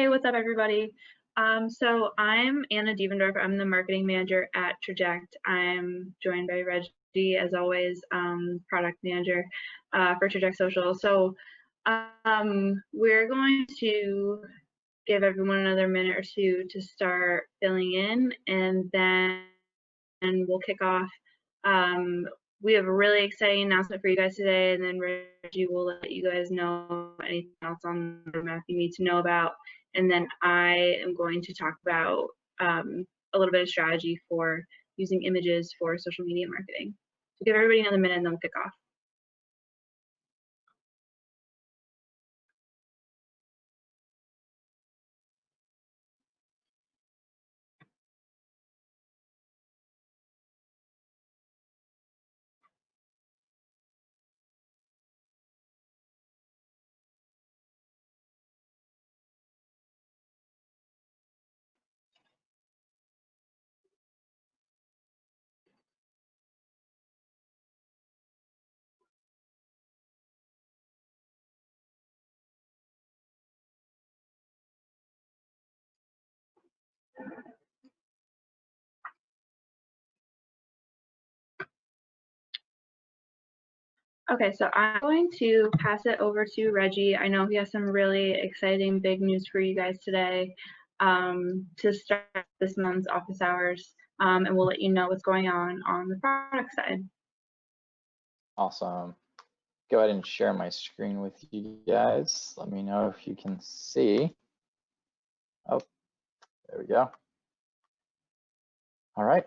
Hey, what's up, everybody? So I'm Anna Dievendorf. I'm the marketing manager at Traject. I'm joined by Reggie, as always, product manager for Traject Social. So we're going to give everyone another minute or two to start filling in, and then we'll kick off. We have a really exciting announcement for you guys today, and then Reggie will let you guys know anything else on the roadmap you need to know about. And then I am going to talk about a little bit of strategy for using images for social media marketing. So give everybody another minute and then we'll kick off. Okay, so I'm going to pass it over to Reggie. I know he has some really exciting big news for you guys today to start this month's office hours, and we'll let you know what's going on the product side. Awesome. Go ahead and share my screen with you guys. Let me know if you can see. Oh, there we go. All right,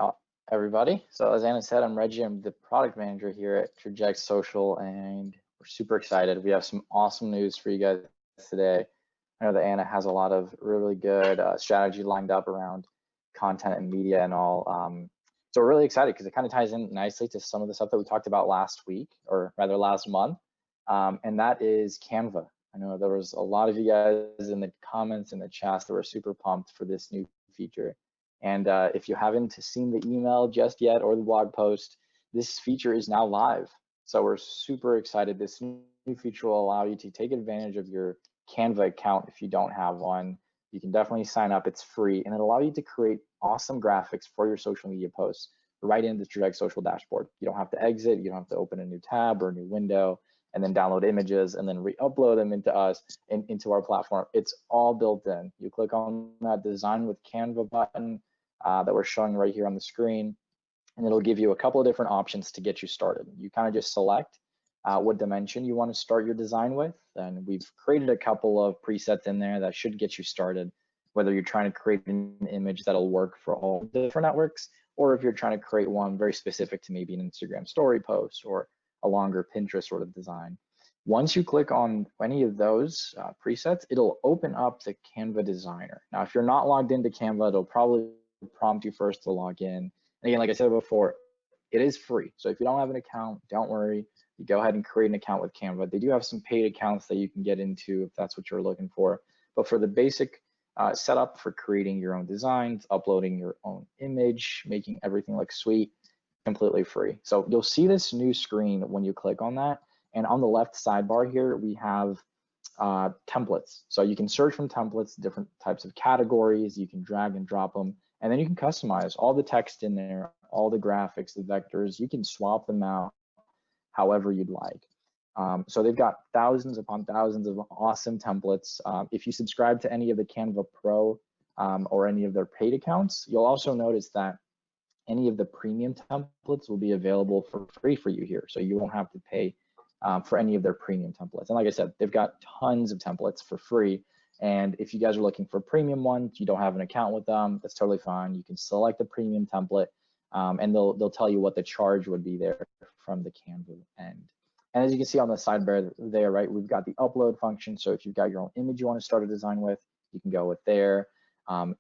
everybody. So as Anna said, I'm Reggie. I'm the product manager here at Traject Social, and we're super excited. We have some awesome news for you guys today. I know that Anna has a lot of really good strategy lined up around content and media and all. So we're really excited because it kind of ties in nicely to some of the stuff that we talked about last week, or rather last month, and that is Canva. I know there was a lot of you guys in the comments and the chats that were super pumped for this new feature. And if you haven't seen the email just yet or the blog post, this feature is now live. So we're super excited. This new feature will allow you to take advantage of your Canva account if you don't have one. You can definitely sign up. It's free, and it'll allow you to create awesome graphics for your social media posts right in the Traject Social dashboard. You don't have to exit. You don't have to open a new tab or a new window and then download images and then re-upload them into us and into our platform. It's all built in. You click on that Design with Canva button that we're showing right here on the screen, and it'll give you a couple of different options to get you started. You kind of just select what dimension you want to start your design with, and we've created a couple of presets in there that should get you started, whether you're trying to create an image that'll work for all different networks, or if you're trying to create one very specific to maybe an Instagram story post or a longer Pinterest sort of design. Once you click on any of those presets, it'll open up the Canva designer. Now, if you're not logged into Canva, it'll probably prompt you first to log in. And again, like I said before, it is free. So if you don't have an account, don't worry. You go ahead and create an account with Canva. They do have some paid accounts that you can get into if that's what you're looking for. But for the basic setup for creating your own designs, uploading your own image, making everything look sweet, completely free. So you'll see this new screen when you click on that. And on the left sidebar here, we have templates. So you can search from templates, different types of categories. You can drag and drop them. And then you can customize all the text in there, all the graphics, the vectors. You can swap them out however you'd like. So they've got thousands upon thousands of awesome templates. If you subscribe to any of the Canva Pro or any of their paid accounts, you'll also notice that any of the premium templates will be available for free for you here. So you won't have to pay for any of their premium templates. And like I said, they've got tons of templates for free. And if you guys are looking for premium ones, you don't have an account with them, that's totally fine. You can select a premium template and they'll tell you what the charge would be there from the Canva end. And as you can see on the sidebar there, right, we've got the upload function. So if you've got your own image you want to start a design with, you can go with there.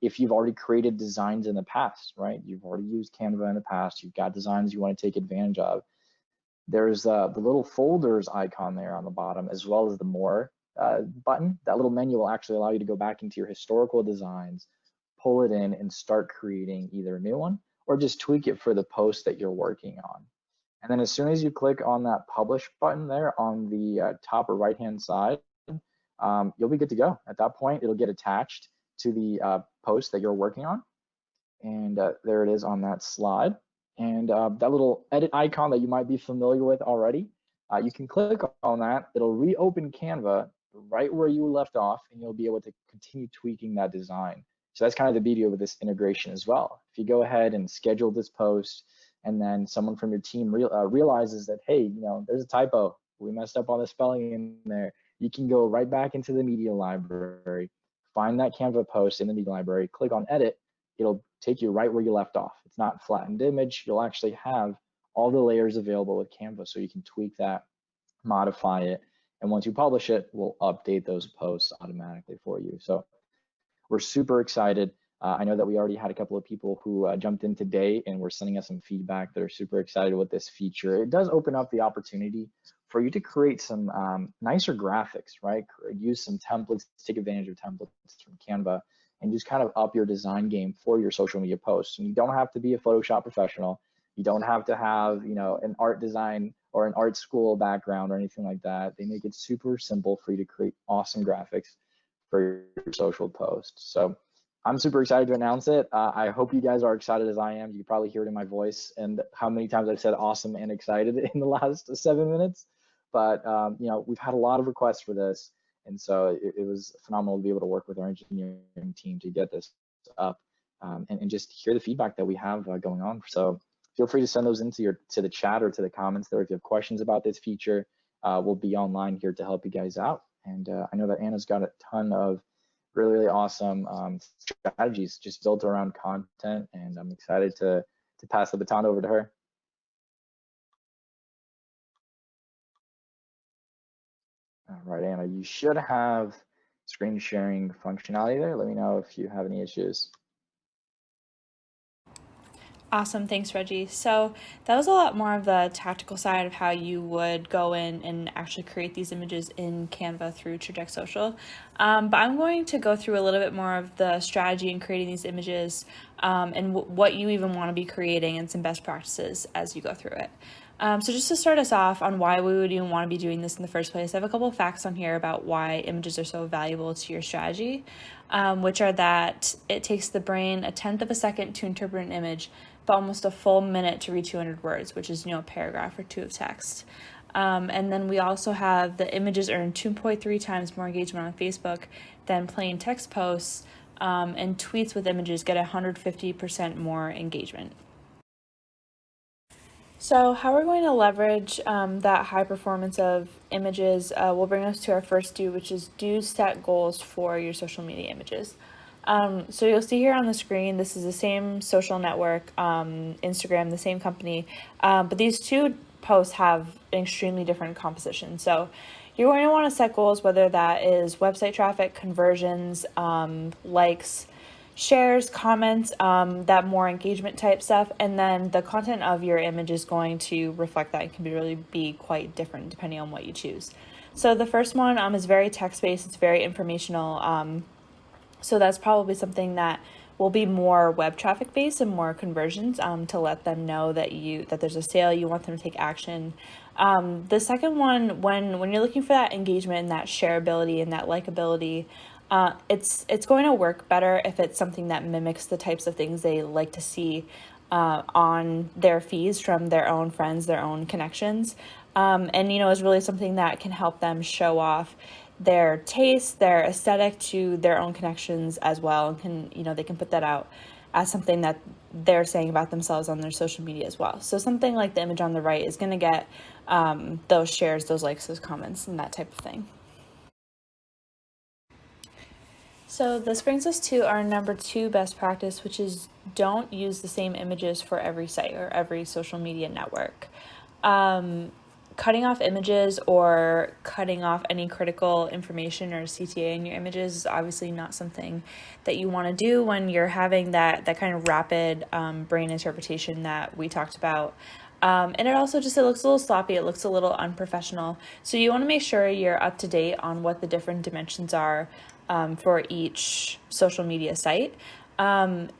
If you've already created designs in the past, right, you've already used Canva in the past, you've got designs you want to take advantage of, there's the little folders icon there on the bottom, as well as the more button. That little menu will actually allow you to go back into your historical designs, pull it in, and start creating either a new one or just tweak it for the post that you're working on. And then as soon as you click on that publish button there on the top or right hand side, you'll be good to go. At that point, it'll get attached to the post that you're working on. And there it is on that slide. And that little edit icon that you might be familiar with already, you can click on that. It'll reopen Canva right where you left off, and you'll be able to continue tweaking that design. So that's kind of the beauty of this integration as well. If you go ahead and schedule this post, and then someone from your team realizes that, hey, there's a typo, we messed up on the spelling in there, you can go right back into the media library, find that Canva post in the media library, click on edit, it'll take you right where you left off. It's not a flattened image. You'll actually have all the layers available with Canva, so you can tweak that, modify it, and once you publish it, we'll update those posts automatically for you. So we're super excited. I know that we already had a couple of people who jumped in today and were sending us some feedback that are super excited with this feature. It does open up the opportunity for you to create some nicer graphics, right? Use some templates, take advantage of templates from Canva, and just kind of up your design game for your social media posts. And you don't have to be a Photoshop professional. You don't have to have, an art design or an art school background or anything like that. They make it super simple for you to create awesome graphics for your social posts. So I'm super excited to announce it. I hope you guys are excited as I am. You can probably hear it in my voice and how many times I've said awesome and excited in the last 7 minutes. But we've had a lot of requests for this, and so it was phenomenal to be able to work with our engineering team to get this up and just hear the feedback that we have going on. So feel free to send those into the chat or to the comments there if you have questions about this feature. We'll be online here to help you guys out. And I know that Anna's got a ton of really awesome strategies just built around content, and I'm excited to pass the baton over to her. All right, Anna, you should have screen sharing functionality there. Let me know if you have any issues. Awesome, thanks Reggie. So that was a lot more of the tactical side of how you would go in and actually create these images in Canva through Traject Social. But I'm going to go through a little bit more of the strategy in creating these images and what you even want to be creating and some best practices as you go through it. So just to start us off on why we would even want to be doing this in the first place, I have a couple of facts on here about why images are so valuable to your strategy, which are that it takes the brain 1/10 of a second to interpret an image, but almost a full minute to read 200 words, which is, a paragraph or two of text. And then we also have the images earn 2.3 times more engagement on Facebook than plain text posts, and tweets with images get 150% more engagement. So how we're going to leverage that high performance of images will bring us to our first do, which is set goals for your social media images. So you'll see here on the screen, this is the same social network, Instagram, the same company, but these two posts have an extremely different composition. So you're going to want to set goals, whether that is website traffic, conversions, likes, shares, comments, that more engagement type stuff, and then the content of your image is going to reflect that. It can really be quite different depending on what you choose. So the first one is very text-based, it's very informational, so that's probably something that will be more web traffic based and more conversions to let them know that there's a sale, you want them to take action. The second one, when you're looking for that engagement and that shareability and that likability, it's going to work better if it's something that mimics the types of things they like to see on their feeds from their own friends, their own connections, and is really something that can help them show off their taste, their aesthetic to their own connections as well, and they can put that out as something that they're saying about themselves on their social media as well. So something like the image on the right is going to get those shares, those likes, those comments, and that type of thing. So this brings us to our number 2 best practice, which is don't use the same images for every site or every social media network. Cutting off images or cutting off any critical information or CTA in your images is obviously not something that you want to do when you're having that kind of rapid brain interpretation that we talked about. And it also it looks a little sloppy, it looks a little unprofessional. So you want to make sure you're up to date on what the different dimensions are for each social media site. And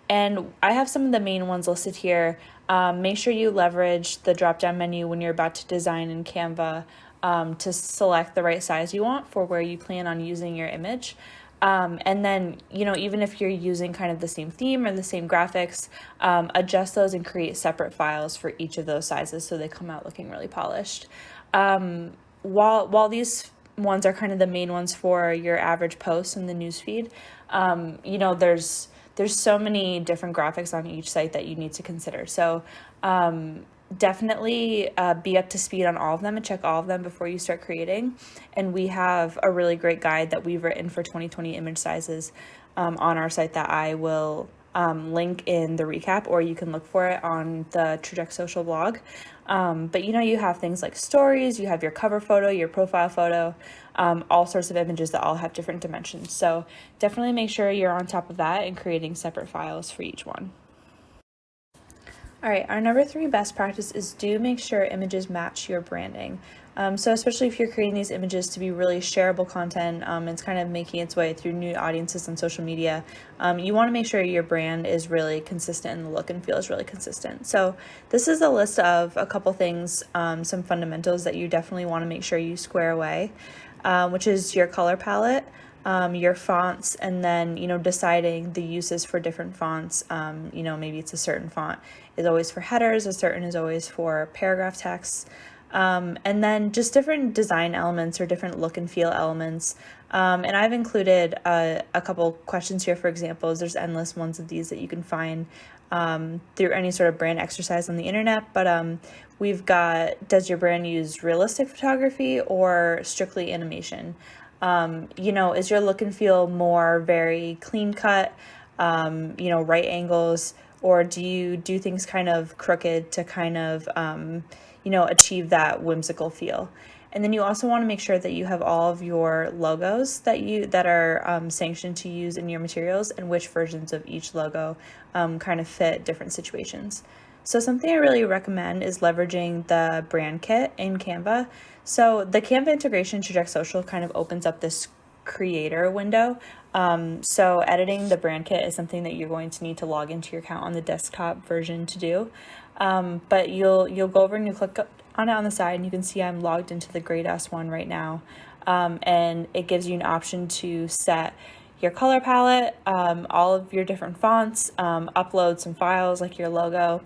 I have some of the main ones listed here. Make sure you leverage the drop-down menu when you're about to design in Canva to select the right size you want for where you plan on using your image. And then, even if you're using kind of the same theme or the same graphics, adjust those and create separate files for each of those sizes so they come out looking really polished. While these ones are kind of the main ones for your average post in the newsfeed, there's so many different graphics on each site that you need to consider. So definitely be up to speed on all of them and check all of them before you start creating. And we have a really great guide that we've written for 2020 image sizes on our site that I will link in the recap, or you can look for it on the Traject Social blog. But you have things like stories, you have your cover photo, your profile photo, all sorts of images that all have different dimensions. So definitely make sure you're on top of that and creating separate files for each one. All right, our number 3 best practice is do make sure images match your branding. So especially if you're creating these images to be really shareable content, it's kind of making its way through new audiences on social media, you want to make sure your brand is really consistent and the look and feel is really consistent. So this is a list of a couple things, some fundamentals that you definitely want to make sure you square away, which is your color palette, your fonts, and then, deciding the uses for different fonts. Maybe it's a certain font is always for headers, a certain is always for paragraph text. And then just different design elements or different look and feel elements. And I've included a couple questions here for examples. There's endless ones of these that you can find through any sort of brand exercise on the internet. But we've got, does your brand use realistic photography or strictly animation? Is your look and feel more very clean cut, right angles, or do you do things kind of crooked to kind of, achieve that whimsical feel? And then you also want to make sure that you have all of your logos that are sanctioned to use in your materials, and which versions of each logo kind of fit different situations. So something I really recommend is leveraging the brand kit in Canva. So the Canva integration Traject Social kind of opens up this creator window. So editing the brand kit is something that you're going to need to log into your account on the desktop version to do. But you'll go over and you click on it on the side, and you can see I'm logged into the Grey Dust one right now. And it gives you an option to set your color palette, all of your different fonts, upload some files like your logo.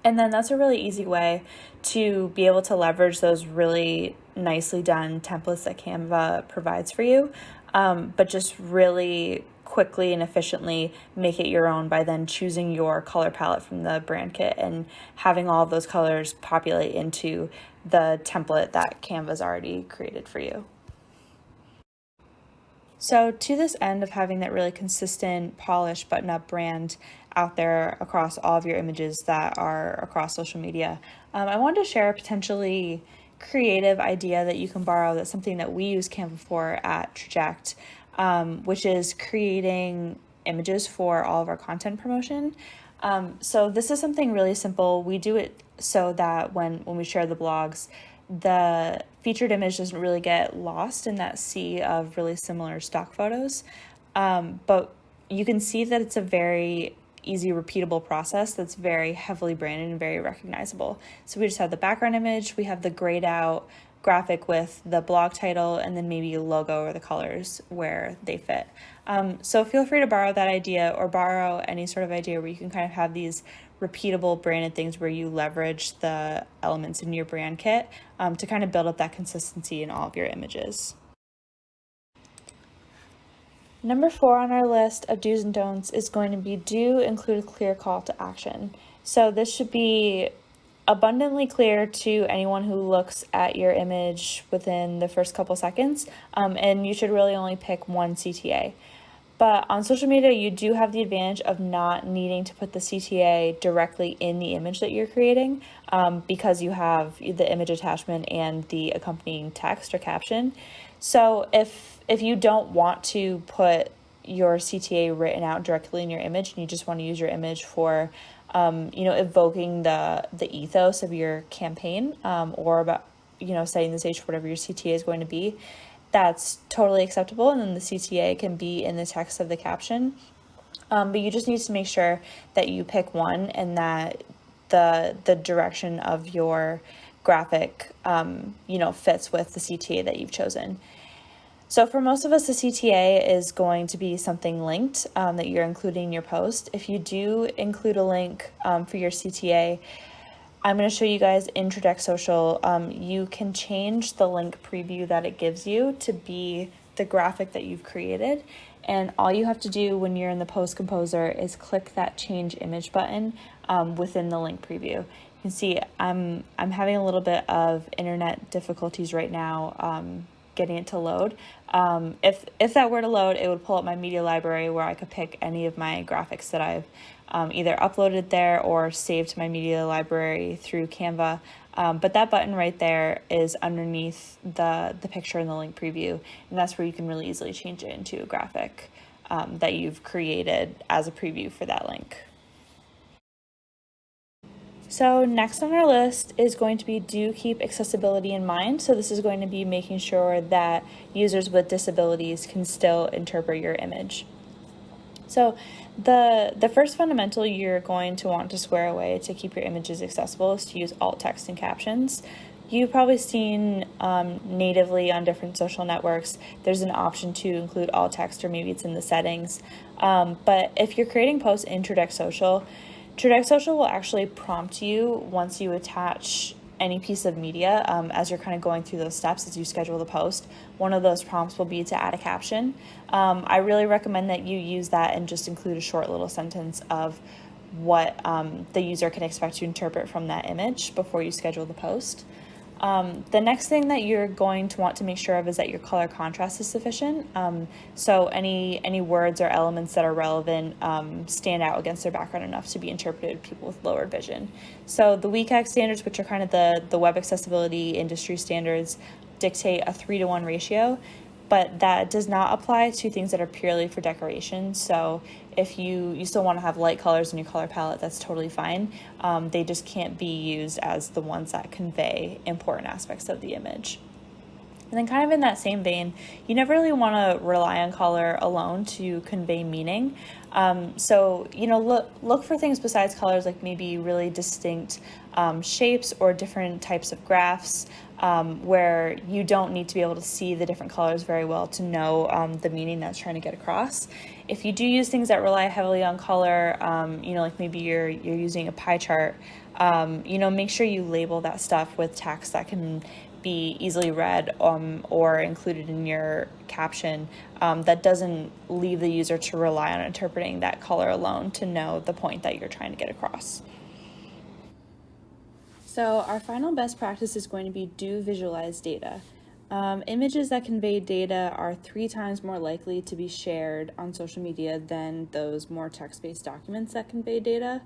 And then that's a really easy way to be able to leverage those really nicely done templates that Canva provides for you, but just really quickly and efficiently make it your own by then choosing your color palette from the brand kit and having all of those colors populate into the template that Canva's already created for you. So to this end of having that really consistent, polished, button-up brand out there across all of your images that are across social media, I wanted to share a potentially creative idea that you can borrow. That's something that we use Canva for at Traject, which is creating images for all of our content promotion. So this is something really simple. We do it so that when we share the blogs, the featured image doesn't really get lost in that sea of really similar stock photos. But you can see that it's a very easy, repeatable process that's very heavily branded and very recognizable. So we just have the background image, we have the grayed out graphic with the blog title, and then maybe a logo or the colors where they fit. So feel free to borrow that idea, or borrow any sort of idea where you can kind of have these repeatable branded things where you leverage the elements in your brand kit to kind of build up that consistency in all of your images. Number 4 on our list of do's and don'ts is going to be do include a clear call to action. So this should be abundantly clear to anyone who looks at your image within the first couple seconds, and you should really only pick one CTA. But on social media, you do have the advantage of not needing to put the CTA directly in the image that you're creating, because you have the image attachment and the accompanying text or caption. So if you don't want to put your CTA written out directly in your image, and you just want to use your image for evoking the ethos of your campaign, or about setting the stage for whatever your CTA is going to be, that's totally acceptable, and then the CTA can be in the text of the caption. But you just need to make sure that you pick one, and that the direction of your graphic, fits with the CTA that you've chosen. So for most of us, the CTA is going to be something linked that you're including in your post. If you do include a link for your CTA, I'm going to show you guys in Traject Social. You can change the link preview that it gives you to be the graphic that you've created. And all you have to do when you're in the post composer is click that change image button within the link preview. You can see I'm having a little bit of internet difficulties right now getting it to load. If that were to load, it would pull up my media library where I could pick any of my graphics that I've either uploaded there or saved to my media library through Canva. But that button right there is underneath the picture in the link preview, and that's where you can really easily change it into a graphic that you've created as a preview for that link. So next on our list is going to be do keep accessibility in mind. So this is going to be making sure that users with disabilities can still interpret your image. So the first fundamental you're going to want to square away to keep your images accessible is to use alt text and captions. You've probably seen natively on different social networks, there's an option to include alt text, or maybe it's in the settings. But if you're creating posts in Traject Social will actually prompt you once you attach any piece of media as you're kind of going through those steps as you schedule the post. One of those prompts will be to add a caption. I really recommend that you use that and just include a short little sentence of what the user can expect to interpret from that image before you schedule the post. The next thing that you're going to want to make sure of is that your color contrast is sufficient. So any words or elements that are relevant stand out against their background enough to be interpreted by people with lowered vision. So the WCAG standards, which are kind of the web accessibility industry standards, dictate a 3-to-1 ratio, but that does not apply to things that are purely for decoration. So if you still want to have light colors in your color palette, that's totally fine. They just can't be used as the ones that convey important aspects of the image. And then kind of in that same vein, you never really want to rely on color alone to convey meaning. So, look for things besides colors, like maybe really distinct shapes or different types of graphs where you don't need to be able to see the different colors very well to know the meaning that's trying to get across. If you do use things that rely heavily on color, like maybe you're using a pie chart, make sure you label that stuff with text that can be easily read or included in your caption that doesn't leave the user to rely on interpreting that color alone to know the point that you're trying to get across. So our final best practice is going to be do visualize data. Images that convey data are 3 times more likely to be shared on social media than those more text-based documents that convey data.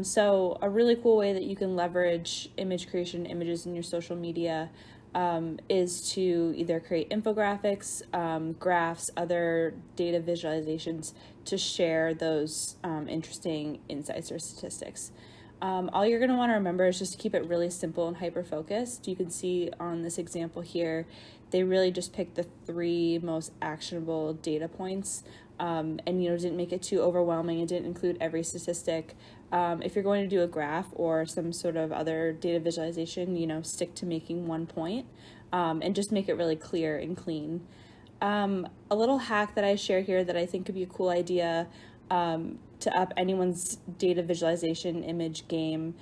So a really cool way that you can leverage image creation, images in your social media is to either create infographics, graphs, other data visualizations to share those interesting insights or statistics. All you're going to want to remember is just to keep it really simple and hyper-focused. You can see on this example here, they really just picked the 3 most actionable data points and didn't make it too overwhelming. It didn't include every statistic. If you're going to do a graph or some sort of other data visualization, stick to making 1 point and just make it really clear and clean. A little hack that I share here that I think could be a cool idea to up anyone's data visualization image game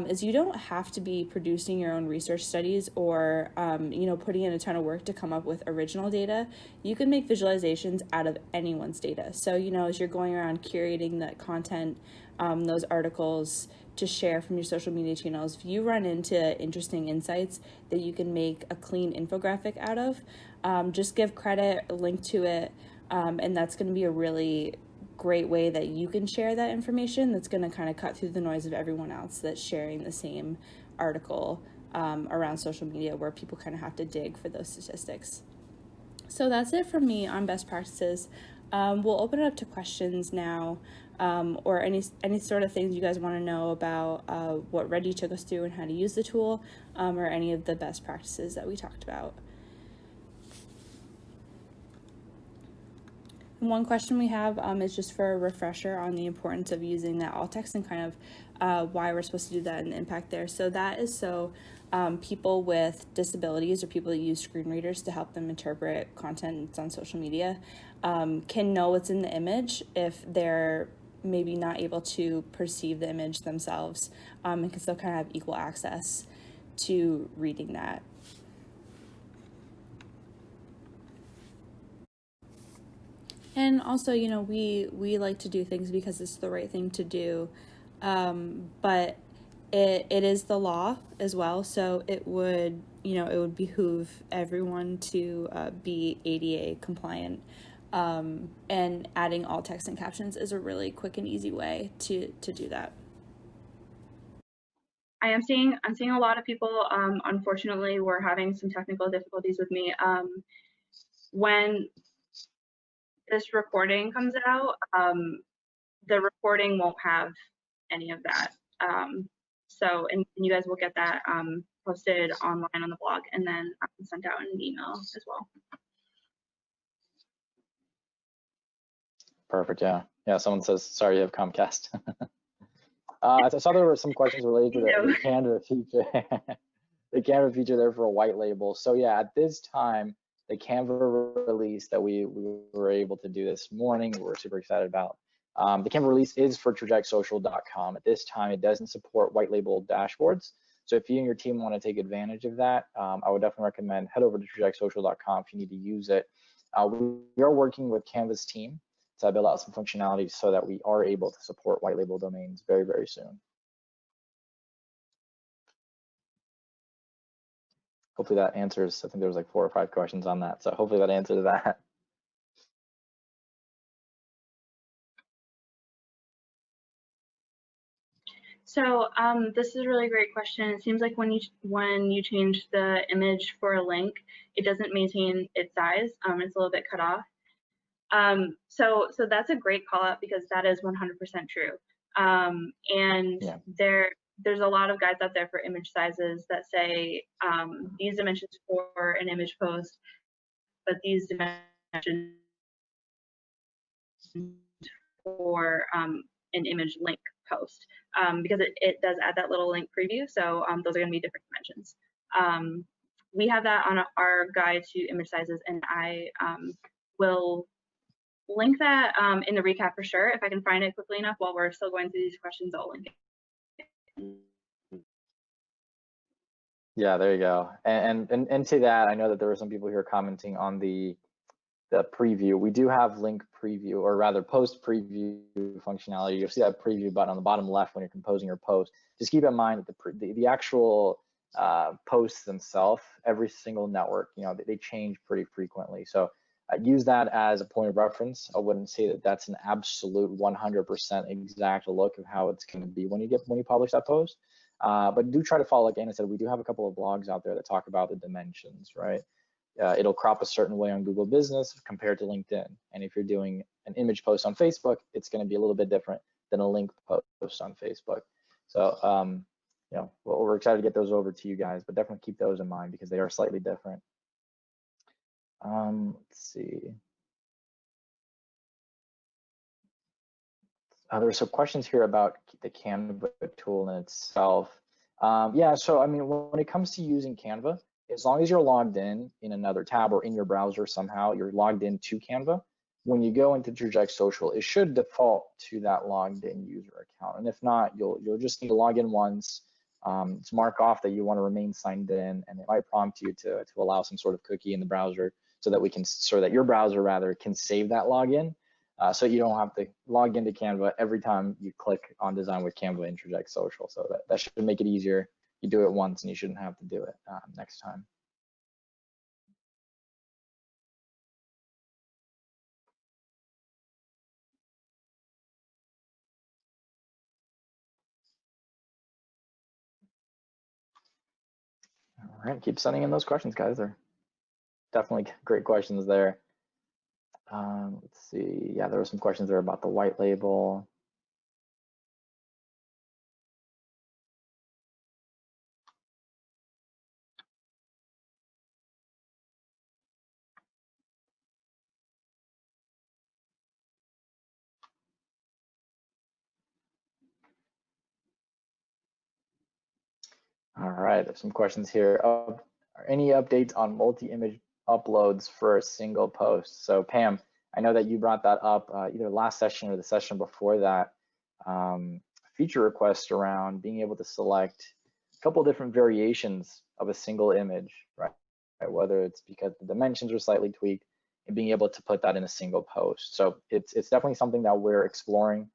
is you don't have to be producing your own research studies or putting in a ton of work to come up with original data. You can make visualizations out of anyone's data. So as you're going around curating that content, those articles to share from your social media channels, if you run into interesting insights that you can make a clean infographic out of, just give credit, link to it, and that's going to be a really great way that you can share that information that's going to kind of cut through the noise of everyone else that's sharing the same article around social media where people kind of have to dig for those statistics. So that's it from me on best practices. We'll open it up to questions now or any sort of things you guys want to know about what Reggie took us through and how to use the tool or any of the best practices that we talked about. One question we have is just for a refresher on the importance of using that alt text and kind of why we're supposed to do that and the impact there. So that is so people with disabilities or people that use screen readers to help them interpret content on social media can know what's in the image if they're maybe not able to perceive the image themselves, and can still kind of have equal access to reading that. And also, you know, we like to do things because it's the right thing to do, but it is the law as well, so it would, you know, it would behoove everyone to be ADA compliant, and adding alt text and captions is a really quick and easy way to do that. I'm seeing a lot of people. Unfortunately, we're having some technical difficulties with me. When this recording comes out, the recording won't have any of that. So, and you guys will get that posted online on the blog and then sent out in an email as well. Perfect. Yeah. Yeah. Someone says, sorry, you have Comcast. I saw there were some questions related to the Canva feature. The Canva feature there for a white label. So yeah, at this time, the Canva release that we were able to do this morning, we're super excited about. The Canva release is for TrajectSocial.com. At this time, it doesn't support white label dashboards. So if you and your team want to take advantage of that, I would definitely recommend head over to TrajectSocial.com if you need to use it. We are working with Canva's team to build out some functionality so that we are able to support white label domains very, very soon. Hopefully that answers, I think there was like 4 or 5 questions on that. So hopefully that answers that. So this is a really great question. It seems like when you change the image for a link, it doesn't maintain its size. It's a little bit cut off. So that's a great call out because that is 100% true. And yeah, there's a lot of guides out there for image sizes that say these dimensions for an image post, but these dimensions for an image link post, because it does add that little link preview. So those are going to be different dimensions. We have that on our guide to image sizes, and I will link that in the recap for sure. If I can find it quickly enough while we're still going through these questions, I'll link it. Yeah, there you go. And to that, I know that there were some people here commenting on the preview. We do have link preview, or rather post preview functionality. You'll see that preview button on the bottom left when you're composing your post. Just keep in mind that the actual posts themselves, every single network, you know, they change pretty frequently. So use that as a point of reference. I wouldn't say that that's an absolute 100% exact look of how it's going to be when you publish that post. But do try to follow, like Anna said, we do have a couple of blogs out there that talk about the dimensions, right? It'll crop a certain way on Google Business compared to LinkedIn. And if you're doing an image post on Facebook, it's going to be a little bit different than a link post on Facebook. So, you know, we're excited to get those over to you guys, but definitely keep those in mind because they are slightly different. Let's see. There's some questions here about the Canva tool in itself. Yeah, so I mean, when it comes to using Canva, as long as you're logged in another tab or in your browser somehow, you're logged in to Canva, when you go into Traject Social, it should default to that logged in user account. And if not, you'll just need to log in once. It's mark off that you want to remain signed in, and it might prompt you to allow some sort of cookie in the browser so that your browser rather can save that login. So you don't have to log into Canva every time you click on Design with Canva in Traject Social. So that should make it easier. You do it once and you shouldn't have to do it next time. All right, keep sending in those questions, guys. They're definitely great questions there. Let's see. Yeah, there were some questions there about the white label. All right, there's some questions here. Are any updates on multi-image uploads for a single post? So Pam, I know that you brought that up either last session or the session before that. Feature request around being able to select a couple different variations of a single image, right? Whether it's because the dimensions are slightly tweaked, and being able to put that in a single post. So it's definitely something that we're exploring.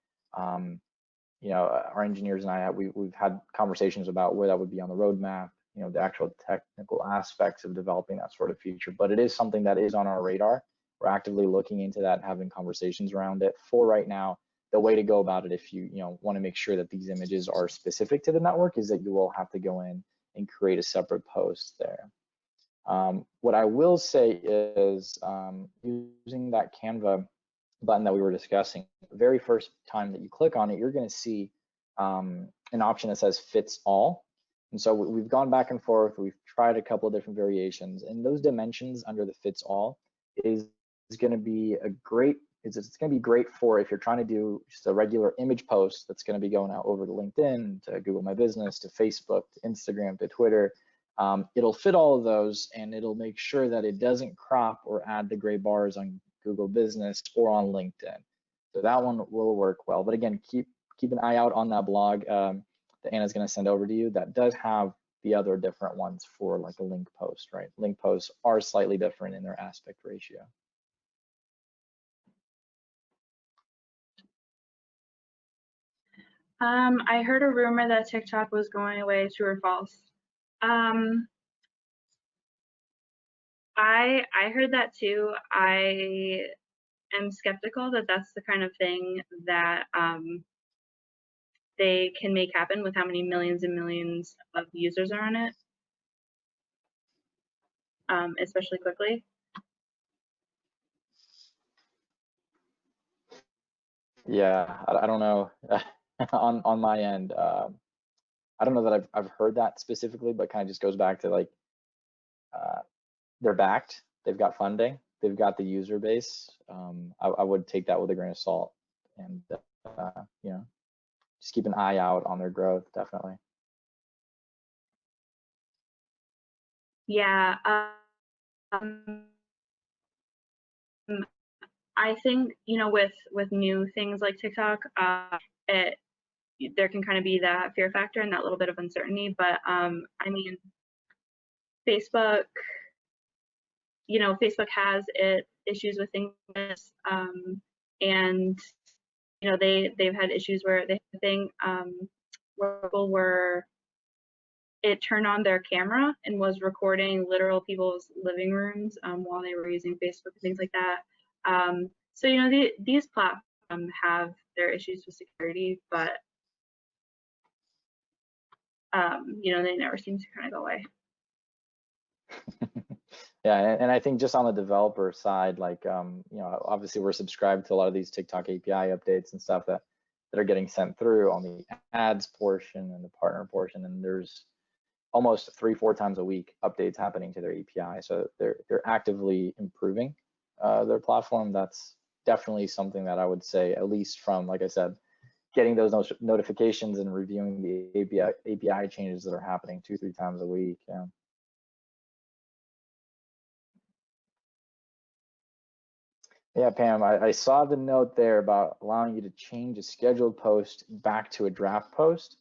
You know, our engineers and I, we've had conversations about where that would be on the roadmap, you know, the actual technical aspects of developing that sort of feature, but it is something that is on our radar. We're actively looking into that, having conversations around it. For right now, the way to go about it, if you want to make sure that these images are specific to the network, is that you will have to go in and create a separate post there. What I will say is using that Canva button that we were discussing, the very first time that you click on it, you're going to see an option that says fits all. And so we've gone back and forth, we've tried a couple of different variations, and those dimensions under the fits all is going to be a great, it's going to be great for if you're trying to do just a regular image post that's going to be going out over to LinkedIn, to Google My Business, to Facebook, to Instagram, to Twitter. It'll fit all of those, and it'll make sure that it doesn't crop or add the gray bars on Google Business or on LinkedIn. So that one will work well. But again, keep an eye out on that blog that Anna's going to send over to you. That does have the other different ones for like a link post, right? Link posts are slightly different in their aspect ratio. I heard a rumor that TikTok was going away. True or false? I heard that too. I am skeptical that that's the kind of thing that they can make happen with how many millions and millions of users are on it, especially quickly. Yeah, I don't know. on my end, I don't know that I've heard that specifically, but kind of just goes back to like they're backed, they've got funding, they've got the user base. I would take that with a grain of salt, and just keep an eye out on their growth, definitely. Yeah. I think with new things like TikTok, there can kind of be that fear factor and that little bit of uncertainty. But I mean, Facebook, Facebook has issues with things, and they've had issues where they had a thing where people were, it turned on their camera and was recording literal people's living rooms while they were using Facebook and things like that. So these platforms have their issues with security, but they never seem to kind of go away. Yeah, and I think just on the developer side, like obviously we're subscribed to a lot of these TikTok API updates and stuff that are getting sent through on the ads portion and the partner portion, and there's almost 3-4 times a week updates happening to their API. So they're actively improving their platform. That's definitely something that I would say, at least from, like I said, getting those notifications and reviewing the API changes that are happening 2-3 times a week. Yeah. Yeah, Pam, I saw the note there about allowing you to change a scheduled post back to a draft post.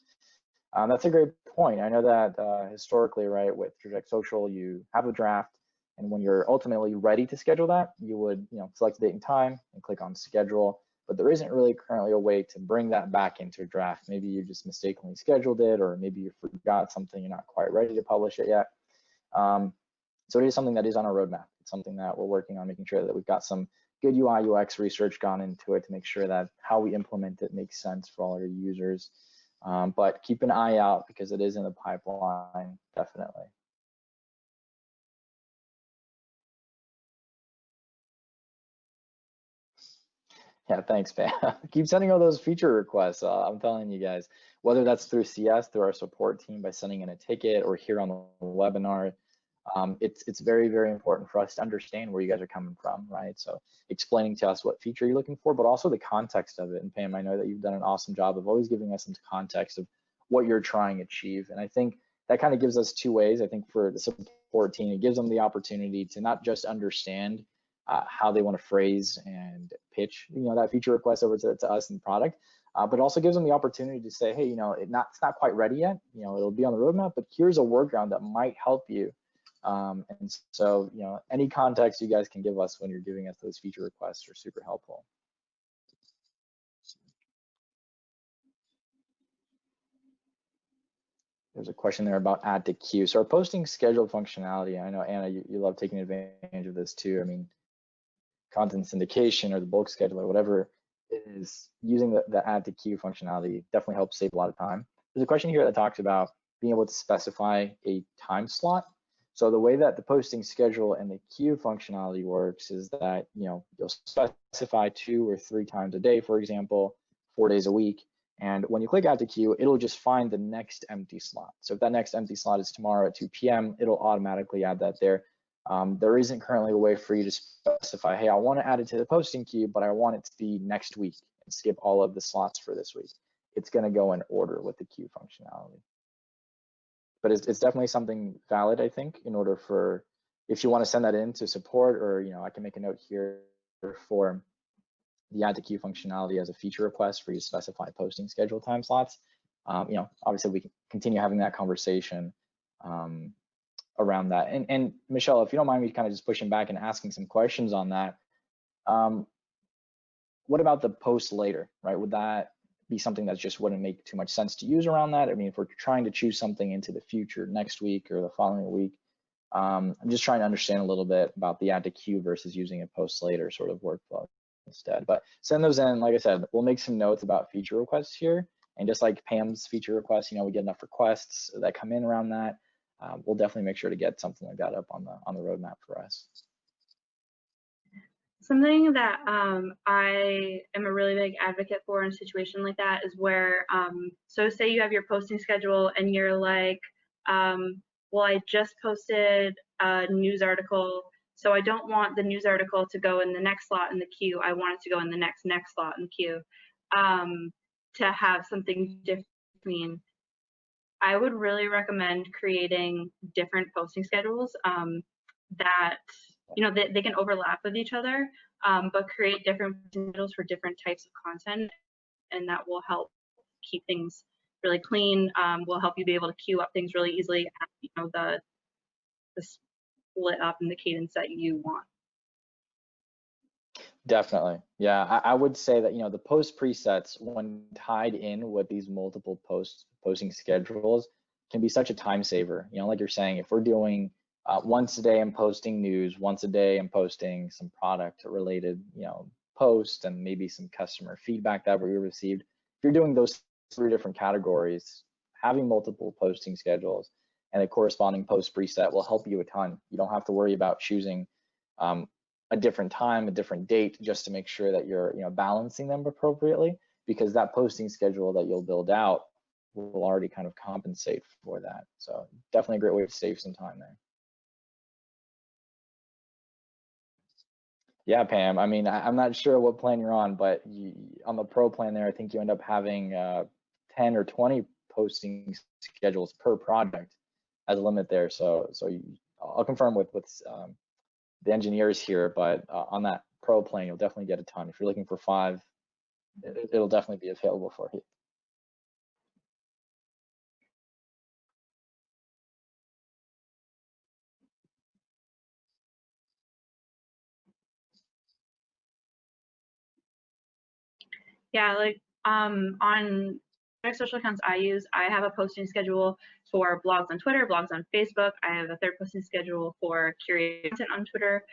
That's a great point. I know that historically, right, with Traject Social, you have a draft, and when you're ultimately ready to schedule that, you would select the date and time and click on schedule. But there isn't really currently a way to bring that back into a draft. Maybe you just mistakenly scheduled it, or maybe you forgot something, you're not quite ready to publish it yet. So it is something that is on our roadmap. It's something that we're working on, making sure that we've got some good UI UX research gone into it to make sure that how we implement it makes sense for all our users. But keep an eye out because it is in the pipeline, definitely. Yeah, thanks, man. Keep sending all those feature requests. I'm telling you guys, whether that's through CS, through our support team by sending in a ticket, or here on the webinar, it's very, very important for us to understand where you guys are coming from, right? So explaining to us what feature you're looking for, but also the context of it. And Pam, I know that you've done an awesome job of always giving us some context of what you're trying to achieve. And I think that kind of gives us two ways, I think, for the support team. It gives them the opportunity to not just understand how they want to phrase and pitch, that feature request over to us in product, but also gives them the opportunity to say, hey, it's not quite ready yet. It'll be on the roadmap, but here's a workaround that might help you. And so, any context you guys can give us when you're giving us those feature requests are super helpful. There's a question there about add to queue. So our posting schedule functionality, I know, Anna, you love taking advantage of this too. I mean, content syndication or the bulk scheduler, whatever it is, using the add to queue functionality definitely helps save a lot of time. There's a question here that talks about being able to specify a time slot. So the way that the posting schedule and the queue functionality works is that, you'll specify 2 or 3 times a day, for example, 4 days a week. And when you click add to queue, it'll just find the next empty slot. So if that next empty slot is tomorrow at 2 p.m., it'll automatically add that there. There isn't currently a way for you to specify, hey, I want to add it to the posting queue, but I want it to be next week and skip all of the slots for this week. It's going to go in order with the queue functionality. But it's definitely something valid, I think, in order for, if you want to send that in to support, or, I can make a note here for the add to queue functionality as a feature request for you to specify posting schedule time slots. Obviously we can continue having that conversation around that. And Michelle, if you don't mind me kind of just pushing back and asking some questions on that, what about the post later, right? Would that be something that just wouldn't make too much sense to use around that? I mean, if we're trying to choose something into the future, next week or the following week, I'm just trying to understand a little bit about the add to queue versus using a post later sort of workflow instead. But send those in. Like I said, we'll make some notes about feature requests here. And just like Pam's feature requests, we get enough requests that come in around that. We'll definitely make sure to get something like that up on the roadmap for us. Something that I am a really big advocate for in a situation like that is where, so say you have your posting schedule and you're like, well, I just posted a news article, so I don't want the news article to go in the next slot in the queue. I want it to go in the next slot in the queue. To have something different, I would really recommend creating different posting schedules that they can overlap with each other, but create different schedules for different types of content, and that will help keep things really clean. Will help you be able to queue up things really easily, and, the split up in the cadence that you want. Definitely. Yeah, I would say that, the post presets, when tied in with these multiple posting schedules, can be such a time saver. Like you're saying, if we're doing once a day I'm posting news, once a day I'm posting some product related, posts and maybe some customer feedback that we received. If you're doing those 3 different categories, having multiple posting schedules and a corresponding post preset will help you a ton. You don't have to worry about choosing a different time, a different date, just to make sure that you're balancing them appropriately, because that posting schedule that you'll build out will already kind of compensate for that. So definitely a great way to save some time there. Yeah, Pam, I mean, I'm not sure what plan you're on, but on the pro plan there, I think you end up having 10 or 20 posting schedules per project as a limit there. So I'll confirm with the engineers here, but on that pro plan, you'll definitely get a ton. If you're looking for 5, it'll definitely be available for you. Yeah, like on Traject social accounts I use, I have a posting schedule for blogs on Twitter, blogs on Facebook. I have a third posting schedule for curated content on Twitter,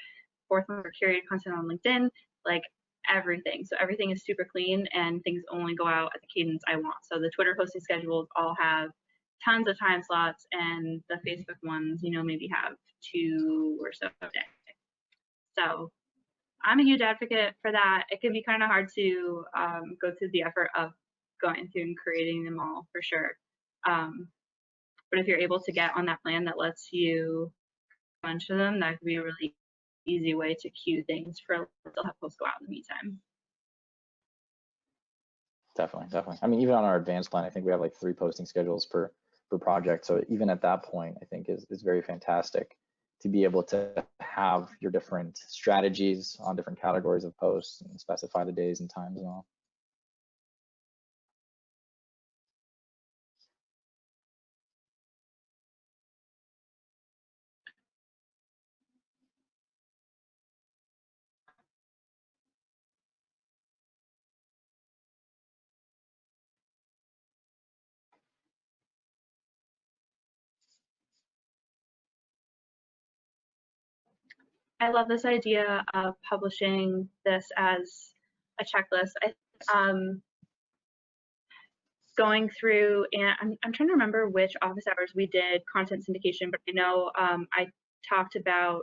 fourth one for curated content on LinkedIn, like everything. So everything is super clean and things only go out at the cadence I want. So the Twitter posting schedules all have tons of time slots, and the Facebook ones, maybe have 2 or so a day. So I'm a huge advocate for that. It can be kind of hard to go through the effort of going through and creating them all, for sure. But if you're able to get on that plan that lets you a bunch of them, that could be a really easy way to queue things for still have posts go out in the meantime. Definitely. I mean, even on our advanced plan, I think we have like 3 posting schedules per per project. So even at that point, I think is very fantastic to be able to have your different strategies on different categories of posts and specify the days and times and all. I love this idea of publishing this as a checklist. Going through, and I'm trying to remember which office hours we did content syndication, but I know I talked about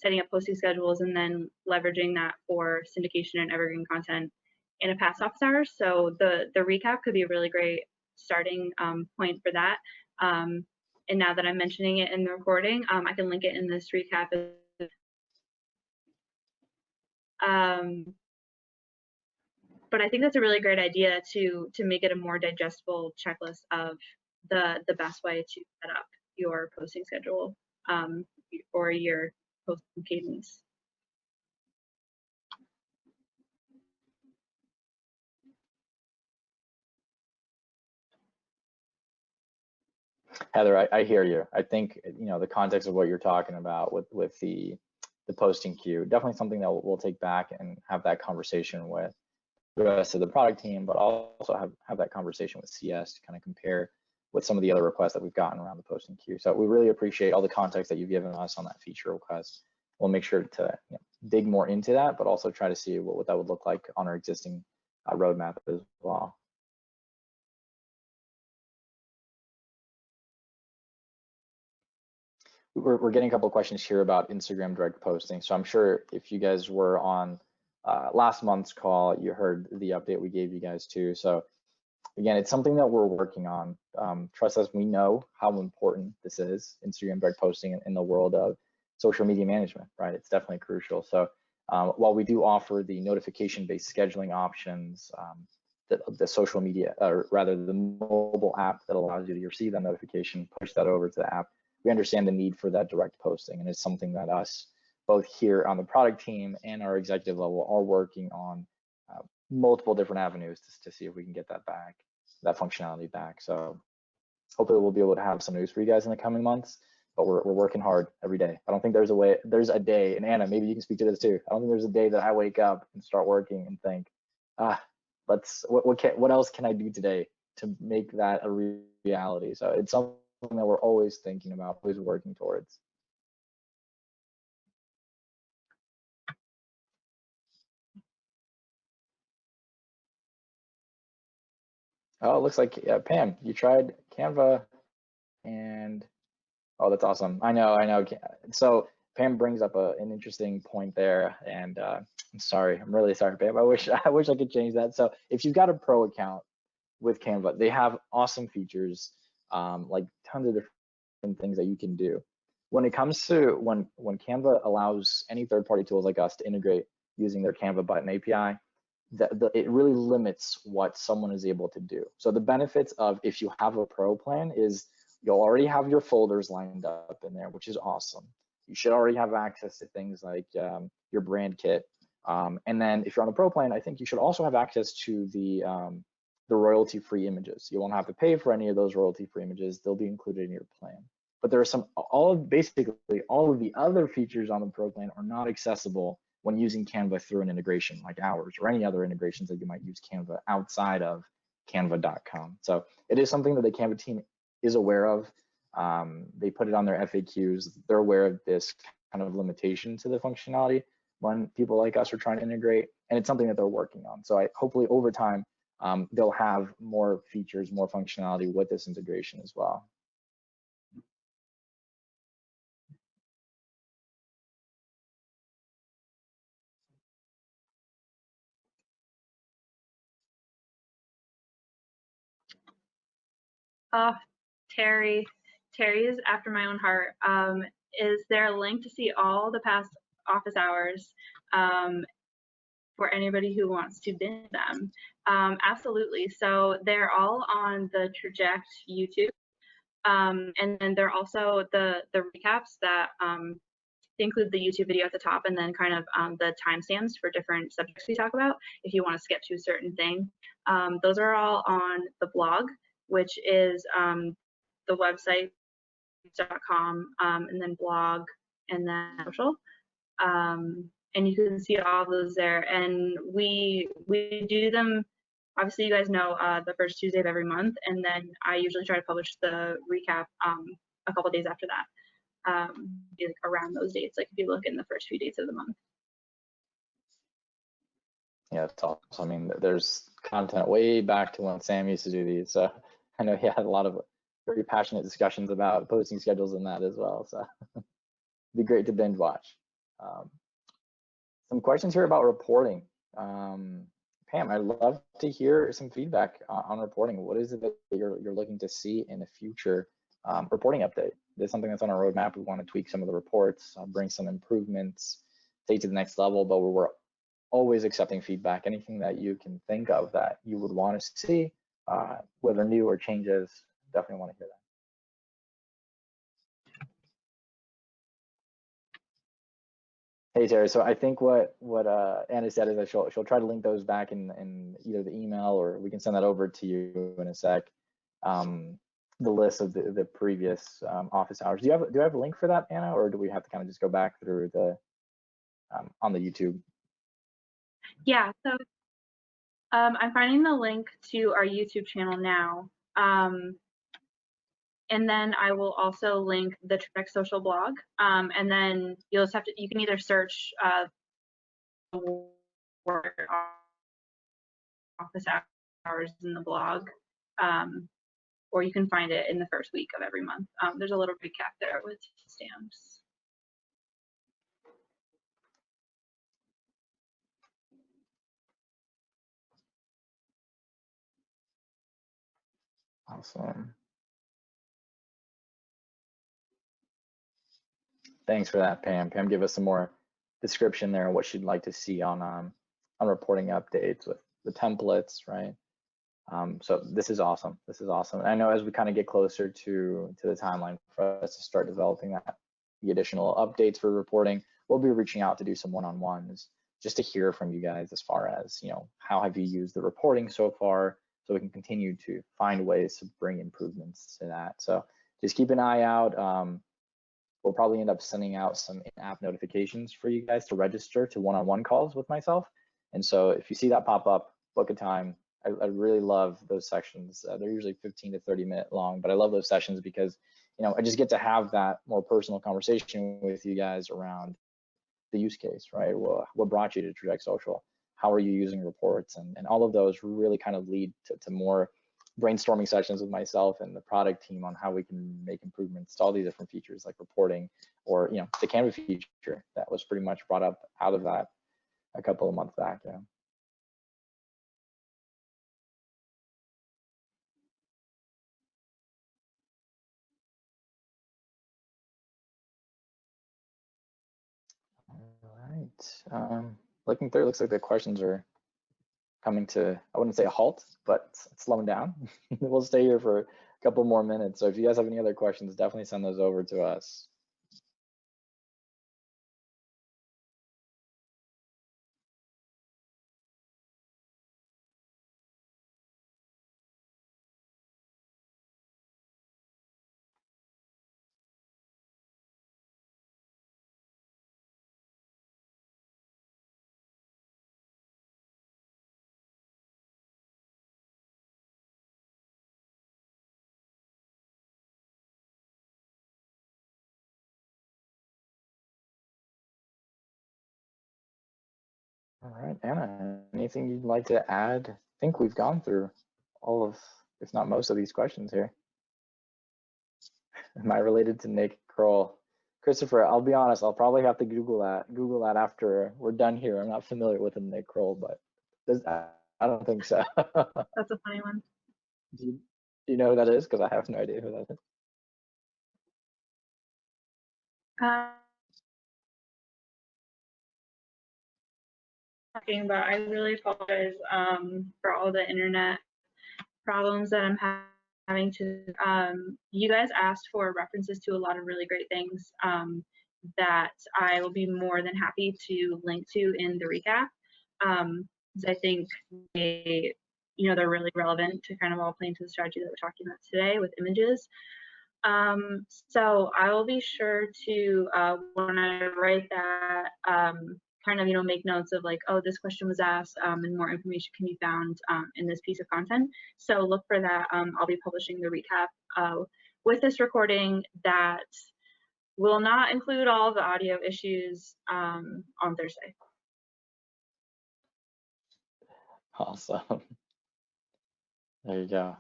setting up posting schedules and then leveraging that for syndication and evergreen content in a past office hours. So the recap could be a really great starting point for that. And now that I'm mentioning it in the recording, I can link it in this recap. But I think that's a really great idea to make it a more digestible checklist of the best way to set up your posting schedule or your posting cadence. Heather, I hear you. I think, you know, the context of what you're talking about with the posting queue, definitely something that we'll take back and have that conversation with the rest of the product team, but also have that conversation with CS to kind of compare with some of the other requests that we've gotten around the posting queue. So we really appreciate all the context that you've given us on that feature request. We'll make sure to dig more into that, but also try to see what that would look like on our existing roadmap as well. We're getting a couple of questions here about Instagram direct posting. So I'm sure if you guys were on last month's call, you heard the update we gave you guys too. So again, it's something that we're working on. Trust us, we know how important this is, Instagram direct posting in the world of social media management, right? It's definitely crucial. So while we do offer the notification-based scheduling options, the social media, or rather the mobile app that allows you to receive that notification, push that over to the app, we understand the need for that direct posting. And it's something that us, both here on the product team and our executive level, are working on multiple different avenues to see if we can get that back, that functionality back. So hopefully we'll be able to have some news for you guys in the coming months, but we're working hard every day. I don't think there's a day, and Anna, maybe you can speak to this too. I don't think there's a day that I wake up and start working and think, what else can I do today to make that a reality? So it's something that we're always thinking about, always working towards. Oh, it looks like Pam, you tried Canva, and oh, that's awesome. I know. So Pam brings up an interesting point there, and I'm sorry, I'm really sorry, Pam. I wish I could change that. So if you've got a pro account with Canva, they have awesome features, like tons of different things that you can do. When it comes to when Canva allows any third-party tools like us to integrate using their Canva button API, it really limits what someone is able to do. So the benefits of if you have a pro plan is you'll already have your folders lined up in there, which is awesome. You should already have access to things like your brand kit. And then if you're on the pro plan, I think you should also have access to the royalty-free images. You won't have to pay for any of those royalty-free images. They'll be included in your plan. But there are basically all of the other features on the pro plan are not accessible when using Canva through an integration like ours or any other integrations that you might use Canva outside of canva.com. So it is something that the Canva team is aware of. They put it on their FAQs. They're aware of this kind of limitation to the functionality when people like us are trying to integrate, and it's something that they're working on. So hopefully over time, they'll have more features, more functionality with this integration as well. Terry is after my own heart. Is there a link to see all the past office hours for anybody who wants to binge them. Absolutely. So they're all on the Traject YouTube. And then they're also the recaps that include the YouTube video at the top, and then kind of the timestamps for different subjects we talk about if you want to skip to a certain thing. Those are all on the blog, which is the website.com, and then blog, and then social. And you can see all those there. And we do them, obviously you guys know, the first Tuesday of every month, and then I usually try to publish the recap a couple days after that. Like around those dates, like if you look in the first few dates of the month. Yeah, it's awesome. I mean, there's content way back to when Sam used to do these. So I know he had a lot of very passionate discussions about posting schedules and that as well. So it'd be great to binge watch. Some questions here about reporting. Pam, I'd love to hear some feedback on reporting. What is it that you're looking to see in a future reporting update? There's something that's on our roadmap. We want to tweak some of the reports, bring some improvements, take to the next level, but we're always accepting feedback. Anything that you can think of that you would want to see, whether new or changes, definitely want to hear that. Hey Terry, so I think what Anna said is that she'll try to link those back in either the email, or we can send that over to you in a sec. The list of the previous office hours. Do I have a link for that, Anna, or do we have to kind of just go back through the on the YouTube? Yeah, so I'm finding the link to our YouTube channel now. And then I will also link the Traject Social blog. And then you'll just have to, you can either search office hours in the blog, or you can find it in the first week of every month. There's a little recap there with stamps. Awesome. Thanks for that, Pam. Pam, give us some more description there of what she'd like to see on reporting updates with the templates, right? So this is awesome. This is awesome. And I know as we kind of get closer to the timeline for us to start developing the additional updates for reporting, we'll be reaching out to do some one-on-ones just to hear from you guys as far as, you know, how have you used the reporting so far, so we can continue to find ways to bring improvements to that. So just keep an eye out. We'll probably end up sending out some in-app notifications for you guys to register to one-on-one calls with myself. And so if you see that pop up, book a time. I really love those sessions. They're usually 15 to 30 minute long, but I love those sessions because, you know, I just get to have that more personal conversation with you guys around the use case, right? What brought you to Traject Social? How are you using reports? And all of those really kind of lead to more brainstorming sessions with myself and the product team on how we can make improvements to all these different features like reporting, or, you know, the Canva feature that was pretty much brought up out of that a couple of months back. Yeah. All right. Looking through, it looks like the questions are coming to, I wouldn't say a halt, but it's slowing down. We'll stay here for a couple more minutes. So if you guys have any other questions, definitely send those over to us. All right, Anna, anything you'd like to add? I think we've gone through all of, if not most of these questions here. Am I related to Nick Kroll? Christopher, I'll be honest, I'll probably have to Google that after we're done here. I'm not familiar with him, Nick Kroll, but I don't think so. That's a funny one. Do you know who that is? Because I have no idea who that is. talking about. I really apologize for all the internet problems that I'm having to. You guys asked for references to a lot of really great things that I will be more than happy to link to in the recap. I think they're really relevant to kind of all play into the strategy that we're talking about today with images. So I will be sure to, when I write that, kind of, make notes of like, oh, this question was asked and more information can be found in this piece of content. So look for that. I'll be publishing the recap with this recording that will not include all the audio issues on Thursday. Awesome. There you go.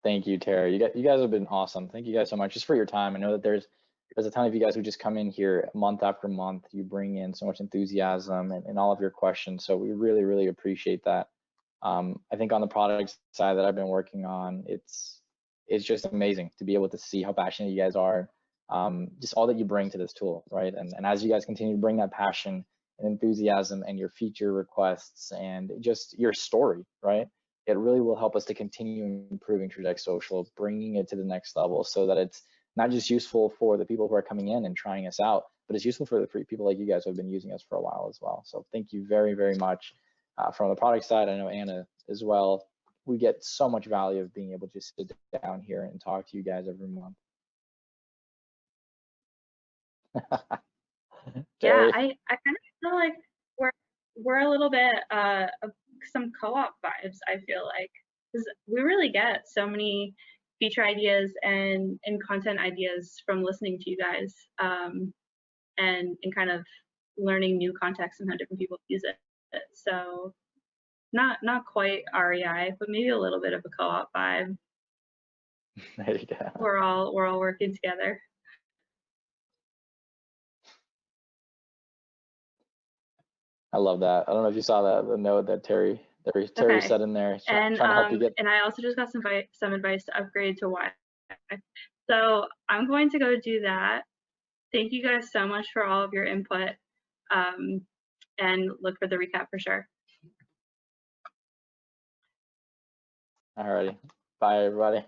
Thank you, Tara. You guys have been awesome. Thank you guys so much just for your time. I know that there's a ton of you guys who just come in here month after month. You bring in so much enthusiasm and all of your questions. So we really, really appreciate that. I think on the product side that I've been working on, it's just amazing to be able to see how passionate you guys are, just all that you bring to this tool, right? And as you guys continue to bring that passion and enthusiasm and your feature requests and just your story, right? It really will help us to continue improving Traject Social, bringing it to the next level so that it's not just useful for the people who are coming in and trying us out, but it's useful for the people like you guys who have been using us for a while as well. So thank you very, very much. From the product side, I know Anna as well. We get so much value of being able to just sit down here and talk to you guys every month. Yeah, I kind of feel like we're a little bit of some co-op vibes. I feel like because we really get so many feature ideas and content ideas from listening to you guys and kind of learning new context and how different people use it. So not quite REI, but maybe a little bit of a co-op vibe. There you go. We're all working together. I love that. I don't know if you saw that, the note that Terry Okay. said in there, and trying to help you get. And I also just got some advice to upgrade to Wi-Fi. So I'm going to go do that. Thank you guys so much for all of your input, and look for the recap for sure. Alrighty, bye everybody.